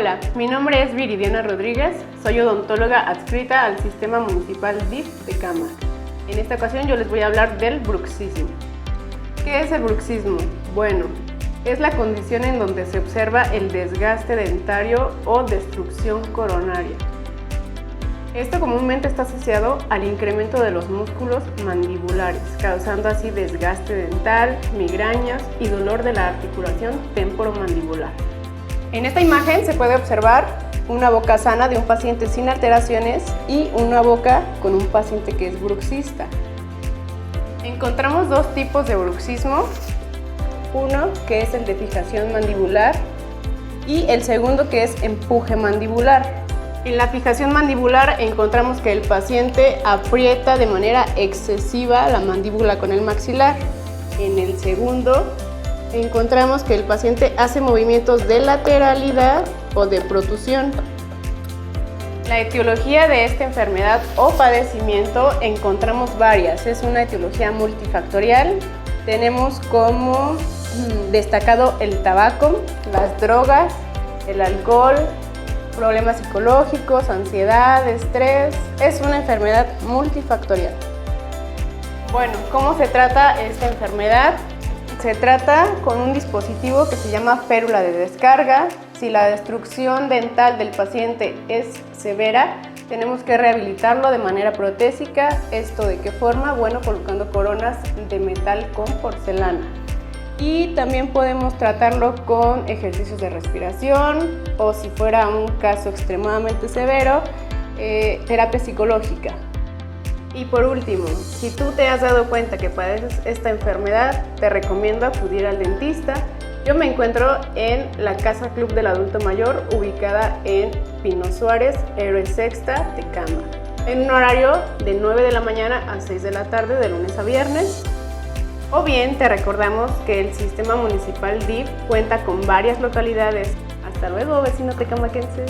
Hola, mi nombre es Viridiana Rodríguez, soy odontóloga adscrita al Sistema Municipal DIF de Tecama. En esta ocasión yo les voy a hablar del bruxismo. ¿Qué es el bruxismo? Bueno, es la condición en donde se observa el desgaste dentario o destrucción coronaria. Esto comúnmente está asociado al incremento de los músculos mandibulares, causando así desgaste dental, migrañas y dolor de la articulación temporomandibular. En esta imagen se puede observar una boca sana de un paciente sin alteraciones y una boca con un paciente que es bruxista. Encontramos dos tipos de bruxismo, uno que es el de fijación mandibular y el segundo que es empuje mandibular. En la fijación mandibular encontramos que el paciente aprieta de manera excesiva la mandíbula con el maxilar. En el segundo encontramos que el paciente hace movimientos de lateralidad o de protusión. La etiología de esta enfermedad o padecimiento encontramos varias. Es una etiología multifactorial. Tenemos como destacado el tabaco, las drogas, el alcohol, problemas psicológicos, ansiedad, estrés. Es una enfermedad multifactorial. Bueno, ¿cómo se trata esta enfermedad? Se trata con un dispositivo que se llama férula de descarga. Si la destrucción dental del paciente es severa, tenemos que rehabilitarlo de manera protésica. ¿Esto de qué forma? Bueno, colocando coronas de metal con porcelana. Y también podemos tratarlo con ejercicios de respiración o, si fuera un caso extremadamente severo, terapia psicológica. Y por último, si tú te has dado cuenta que padeces esta enfermedad, te recomiendo acudir al dentista. Yo me encuentro en la Casa Club del Adulto Mayor, ubicada en Pino Suárez, Héroe Sexta, Tecama, en un horario de 9 de la mañana a 6 de la tarde, de lunes a viernes. O bien te recordamos que el Sistema Municipal DIF cuenta con varias localidades. Hasta luego, vecino tecamaquense.